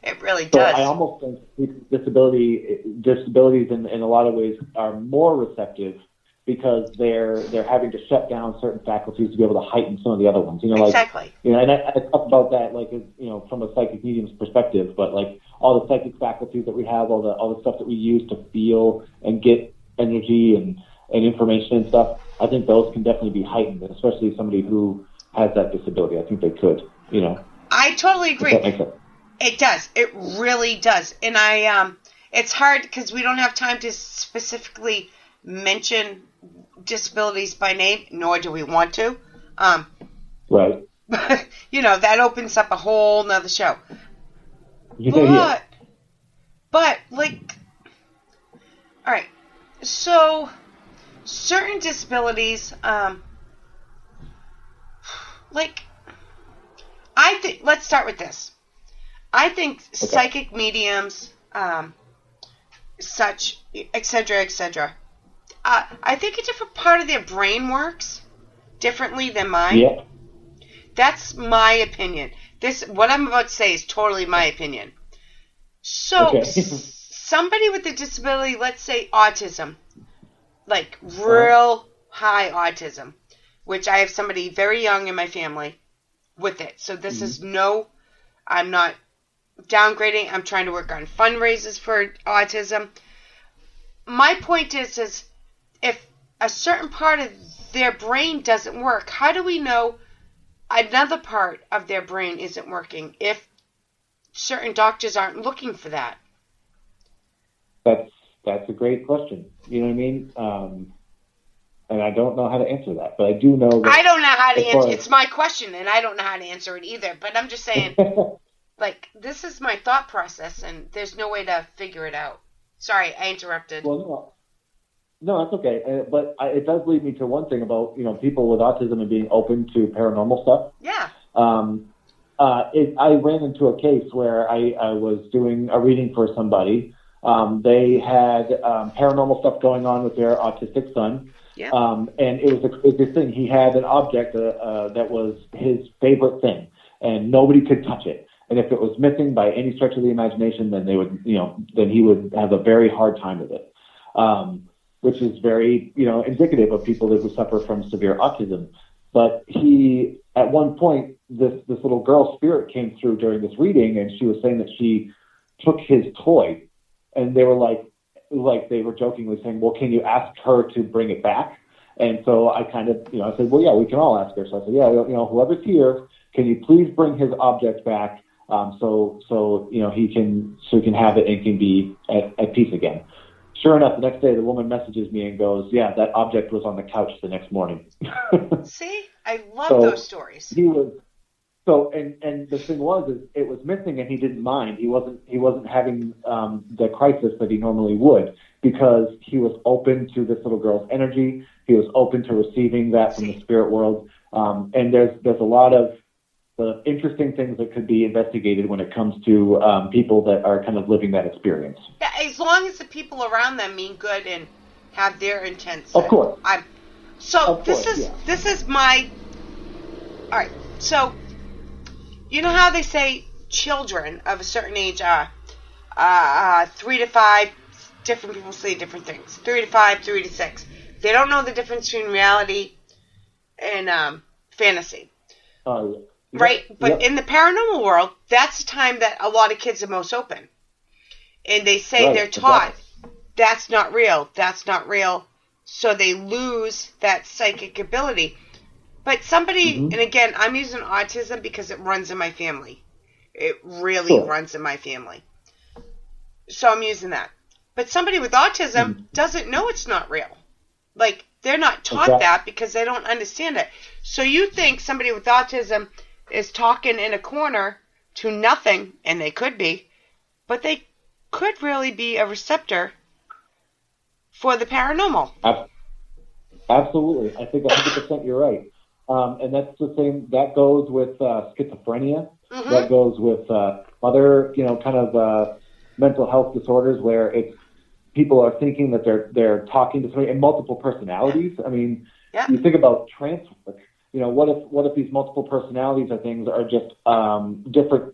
Speaker 5: It really
Speaker 6: So
Speaker 5: does.
Speaker 6: I almost think disabilities in a lot of ways are more receptive because they're having to shut down certain faculties to be able to heighten some of the other ones.
Speaker 5: Exactly.
Speaker 6: And I talk about that from a psychic medium's perspective, but like all the psychic faculties that we have, all the stuff that we use to feel and get energy and information and stuff, I think those can definitely be heightened, especially somebody who has that disability. I think they could,
Speaker 5: I totally agree.
Speaker 6: If that makes sense.
Speaker 5: It does. It really does. And it's hard because we don't have time to specifically mention disabilities by name, nor do we want to.
Speaker 6: Right.
Speaker 5: That opens up a whole nother show. But like, all right. So certain disabilities, I think, let's start with this. I think psychic mediums, such, etc., etc., I think a different part of their brain works differently than mine.
Speaker 6: Yeah.
Speaker 5: That's my opinion. What I'm about to say is totally my opinion. So, somebody with a disability, let's say autism, like real high autism, which I have somebody very young in my family with it. So this is I'm not downgrading. I'm trying to work on fundraisers for autism. My point is if a certain part of their brain doesn't work, how do we know another part of their brain isn't working if certain doctors aren't looking for that?
Speaker 6: That's a great question. You know what I mean? And I don't know how to answer that, but I do know that...
Speaker 5: I don't know how to answer. It's my question, and I don't know how to answer it either. But I'm just saying, like, this is my thought process, and there's no way to figure it out. Sorry, I interrupted.
Speaker 6: Well, no, that's okay. But it does lead me to one thing about, people with autism and being open to paranormal stuff.
Speaker 5: Yeah.
Speaker 6: I ran into a case where I was doing a reading for somebody. They had paranormal stuff going on with their autistic son.
Speaker 5: Yeah.
Speaker 6: And it was the craziest thing. He had an object that was his favorite thing, and nobody could touch it. And if it was missing by any stretch of the imagination, then then he would have a very hard time with it, which is very, indicative of people who suffer from severe autism. But at one point, this little girl's spirit came through during this reading, and she was saying that she took his toy, and they were like they were jokingly saying, well, can you ask her to bring it back? And so I kind of, I said, well, yeah, we can all ask her. So I said, yeah, whoever's here, can you please bring his object back, so he can have it and can be at peace again. Sure enough, the next day the woman messages me and goes, yeah, that object was on the couch the next morning.
Speaker 5: See, I love those stories.
Speaker 6: And the thing is it was missing, and he didn't mind. He wasn't having the crisis that he normally would, because he was open to this little girl's energy. He was open to receiving that from the spirit world. And there's a lot of interesting things that could be investigated when it comes to people that are kind of living that experience.
Speaker 5: Yeah, as long as the people around them mean good and have their intents.
Speaker 6: Of course.
Speaker 5: This is my. All right, so. You know how they say children of a certain age are 3 to 5, different people say different things. 3 to 5, 3 to 6. They don't know the difference between reality and fantasy. Right? But in the paranormal world, that's the time that a lot of kids are most open. And they say they're taught, that's not real, that's not real. So they lose that psychic ability. But somebody, and again, I'm using autism because it runs in my family. It really runs in my family. So I'm using that. But somebody with autism doesn't know it's not real. Like, they're not taught that because they don't understand it. So you think somebody with autism is talking in a corner to nothing, and they could be, but they could really be a receptor for the paranormal.
Speaker 6: Absolutely. I think 100% you're right. And that's the same, that goes with schizophrenia. That goes with other, kind of mental health disorders where people are thinking that they're talking to somebody, and multiple personalities. I mean, you think about trance work. What if these multiple personalities or things are just different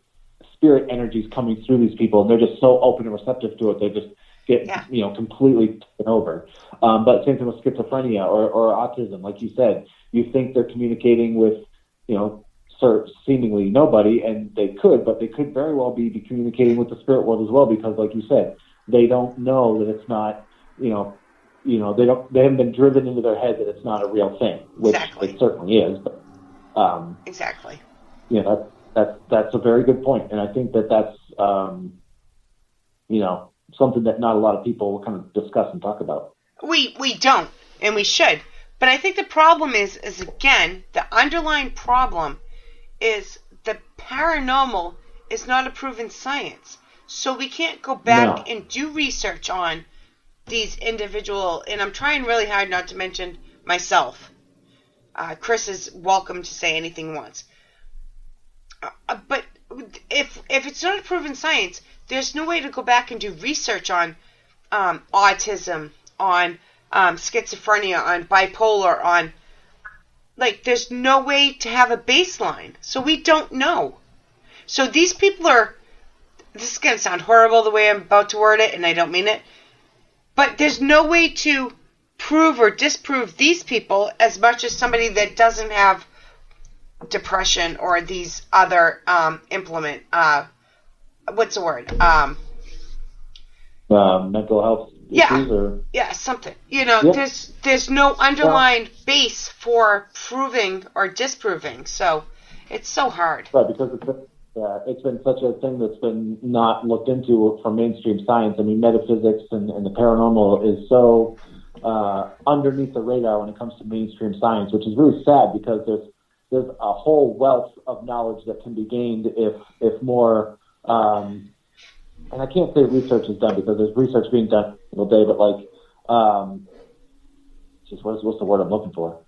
Speaker 6: spirit energies coming through these people, and they're just so open and receptive to it, they just get completely taken over. But same thing with schizophrenia or autism, like you said. You think they're communicating with, seemingly nobody, and they could very well be communicating with the spirit world as well, because, like you said, they don't know that it's not, they haven't been driven into their head that it's not a real thing, which it certainly is. But,
Speaker 5: exactly.
Speaker 6: That's a very good point, and I think that's something that not a lot of people kind of discuss and talk about.
Speaker 5: We don't, and we should. But I think the problem is again, the underlying problem is the paranormal is not a proven science. So we can't go back and do research on these individual, and I'm trying really hard not to mention myself. Chris is welcome to say anything he wants. But if it's not a proven science, there's no way to go back and do research on autism, on schizophrenia, on bipolar, on there's no way to have a baseline. So we don't know. So these people are. This is going to sound horrible the way I'm about to word it, and I don't mean it. But there's no way to prove or disprove these people as much as somebody that doesn't have depression or these other what's the word?
Speaker 6: Mental health issues
Speaker 5: something. There's no underlying base for proving or disproving. So it's so hard.
Speaker 6: Right, because it's been such a thing that's been not looked into from mainstream science. I mean, metaphysics and the paranormal is so underneath the radar when it comes to mainstream science, which is really sad because there's a whole wealth of knowledge that can be gained if more. And I can't say research is done because there's research being done all day, but what's the word I'm looking for?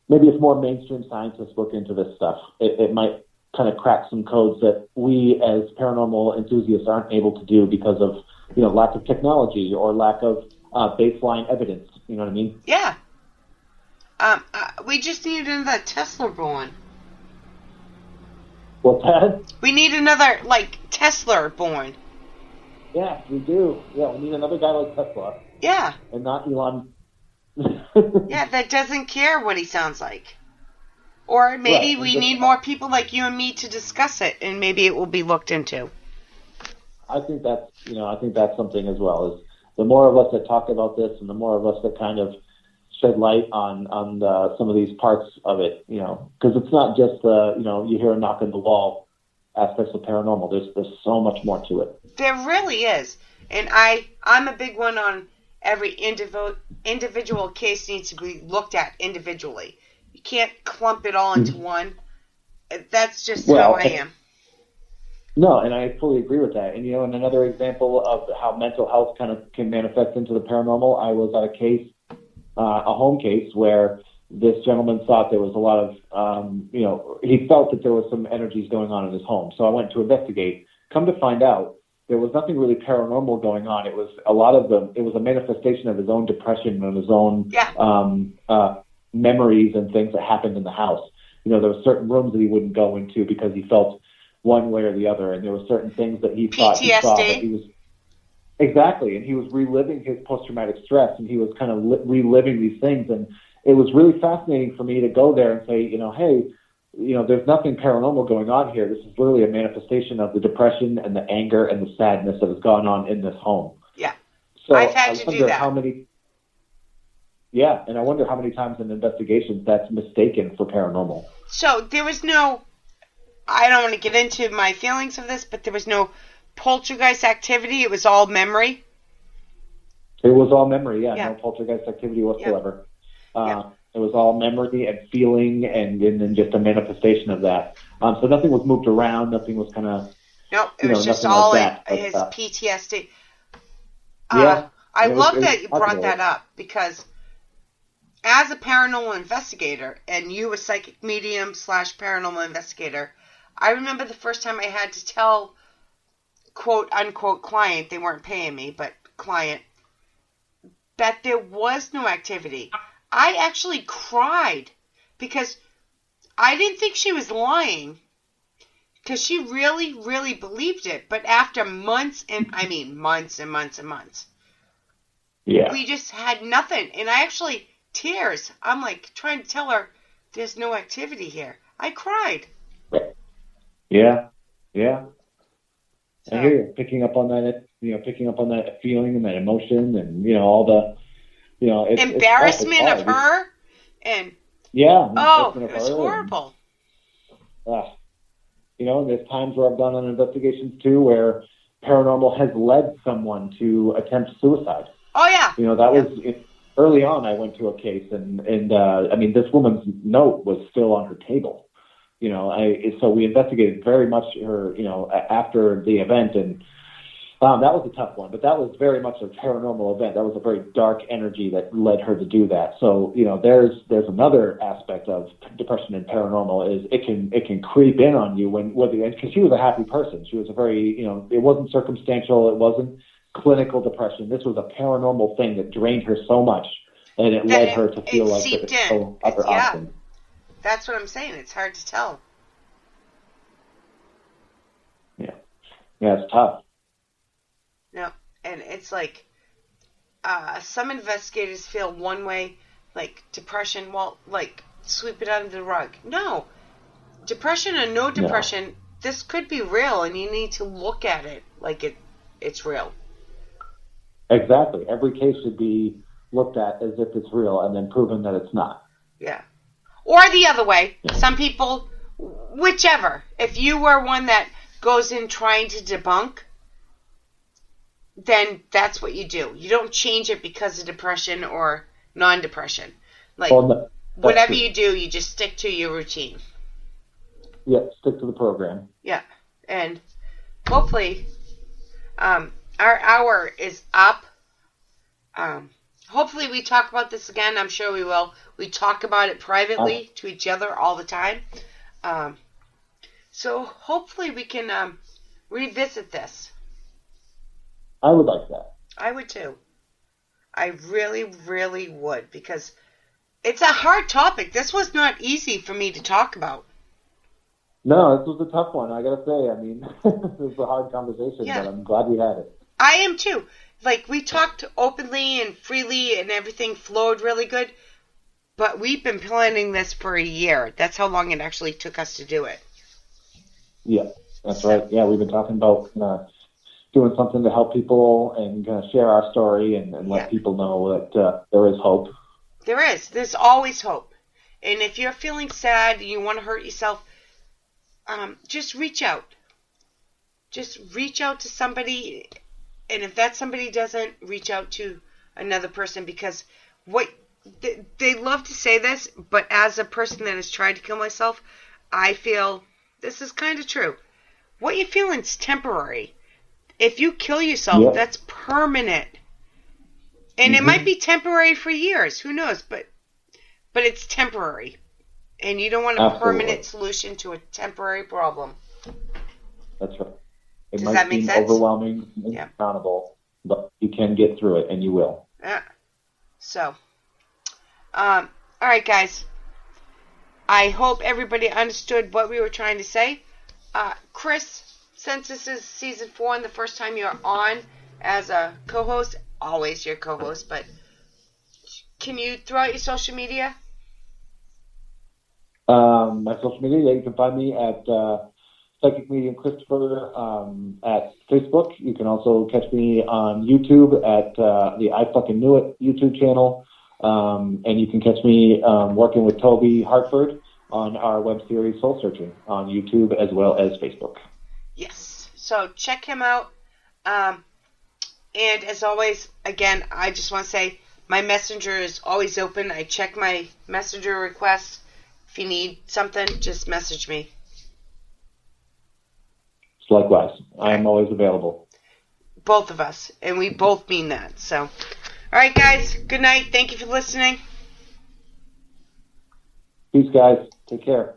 Speaker 6: Maybe if more mainstream scientists look into this stuff, it might kind of crack some codes that we as paranormal enthusiasts aren't able to do because of lack of technology or lack of baseline evidence. You know what I mean?
Speaker 5: Yeah. We just need another Tesla born.
Speaker 6: What's that?
Speaker 5: We need another Tesla born.
Speaker 6: Yeah, we do. Yeah, we need another guy like Tesla.
Speaker 5: Yeah.
Speaker 6: And not Elon.
Speaker 5: Yeah, that doesn't care what he sounds like. Or maybe we need more people like you and me to discuss it, and maybe it will be looked into.
Speaker 6: I think that's something as well. Is the more of us that talk about this, and the more of us that kind of shed light on some of these parts of it, because it's not just you hear a knock on the wall aspects of paranormal. There's so much more to it.
Speaker 5: There really is, and I'm a big one on every individual case needs to be looked at individually. You can't clump it all into one. That's just how I am.
Speaker 6: No, and I fully agree with that. And, and another example of how mental health kind of can manifest into the paranormal, I was at a case, a home case, where this gentleman thought there was a lot of, he felt that there was some energies going on in his home. So I went to investigate. Come to find out, there was nothing really paranormal going on. It was it was a manifestation of his own depression and his own memories and things that happened in the house. There were certain rooms that he wouldn't go into because he felt one way or the other, and there were certain things that he thought he saw that he was exactly, and he was reliving his post-traumatic stress, and he was kind of reliving these things, and it was really fascinating for me to go there and say, hey, there's nothing paranormal going on here. This is literally a manifestation of the depression and the anger and the sadness that has gone on in this home.
Speaker 5: Yeah,
Speaker 6: so
Speaker 5: I've had to do that.
Speaker 6: And I wonder how many times in investigations that's mistaken for paranormal.
Speaker 5: So there was no, I don't want to get into my feelings of this, but there was no poltergeist activity. It was all memory.
Speaker 6: It was all memory, no poltergeist activity whatsoever. It was all memory and feeling and then just a manifestation of that. So nothing was moved around. Nothing was kind of...
Speaker 5: No, it was just all like his PTSD. I love that you brought that up because as a paranormal investigator and you a psychic medium / paranormal investigator, I remember the first time I had to tell quote unquote client, they weren't paying me, but client, that there was no activity. I actually cried because I didn't think she was lying because she really, really believed it. But after months and months and months and months, we just had nothing. And I actually, tears, I'm like trying to tell her there's no activity here. I cried.
Speaker 6: Yeah. So, I hear you picking up on that, picking up on that feeling and that emotion and, all the,
Speaker 5: embarrassment of her and it was horrible.
Speaker 6: There's times where I've gone on investigations too where paranormal has led someone to attempt suicide.
Speaker 5: Oh yeah.
Speaker 6: That was early on. I went to a case and this woman's note was still on her table. So we investigated very much her, after the event, and That was a tough one, but that was very much a paranormal event. That was a very dark energy that led her to do that. So, there's another aspect of depression and paranormal is it can creep in on you because she was a happy person. She was a very, it wasn't circumstantial. It wasn't clinical depression. This was a paranormal thing that drained her so much, and it led her to feel like
Speaker 5: seeped
Speaker 6: it's
Speaker 5: in.
Speaker 6: so other options.
Speaker 5: That's what I'm saying. It's hard to tell.
Speaker 6: Yeah, it's tough.
Speaker 5: No, and it's like some investigators feel one way, like depression, sweep it under the rug. No. Depression or no depression, this could be real, and you need to look at it like it's real.
Speaker 6: Exactly. Every case should be looked at as if it's real and then proven that it's not.
Speaker 5: Yeah. Or the other way. Yeah. Some people, whichever. If you were one that goes in trying to debunk, then that's what you do. You don't change it because of depression or non-depression. Whatever you do, you just stick to your routine.
Speaker 6: Yeah, stick to the program.
Speaker 5: Yeah, and hopefully our hour is up. Hopefully we talk about this again. I'm sure we will. We talk about it privately to each other all the time. So hopefully we can revisit this.
Speaker 6: I would like that.
Speaker 5: I would too. I really, really would, because it's a hard topic. This was not easy for me to talk about.
Speaker 6: No, this was a tough one, I gotta say. It was a hard conversation, but I'm glad we had it.
Speaker 5: I am too. We talked openly and freely and everything flowed really good, but we've been planning this for a year. That's how long it actually took us to do it.
Speaker 6: Yeah, that's right. Yeah, we've been talking about doing something to help people and share our story and let people know that there is hope.
Speaker 5: There is. There's always hope. And if you're feeling sad and you want to hurt yourself, just reach out. Just reach out to somebody. And if that somebody doesn't, reach out to another person, because they love to say this, but as a person that has tried to kill myself, I feel this is kind of true. What you feel is temporary. If you kill yourself, that's permanent. And it might be temporary for years. Who knows? But it's temporary. And you don't want a permanent solution to a temporary problem.
Speaker 6: That's right. It
Speaker 5: Does
Speaker 6: might
Speaker 5: that make
Speaker 6: seem
Speaker 5: sense?
Speaker 6: overwhelming and insurmountable, but you can get through it, and you will.
Speaker 5: Yeah. So, all right, guys. I hope everybody understood what we were trying to say. Chris, since this is season 4 and the first time you're on as a co-host, always your co-host, but can you throw out your social media?
Speaker 6: My social media, you can find me at Psychic Medium Christopher at Facebook. You can also catch me on YouTube at the I Fucking Knew It YouTube channel. And you can catch me working with Toby Hartford on our web series Soul Searching on YouTube as well as Facebook.
Speaker 5: Yes. So check him out. And as always, again, I just want to say my messenger is always open. I check my messenger requests. If you need something, just message me.
Speaker 6: Likewise. I am always available.
Speaker 5: Both of us. And we both mean that. So, all right, guys. Good night. Thank you for listening.
Speaker 6: Peace, guys. Take care.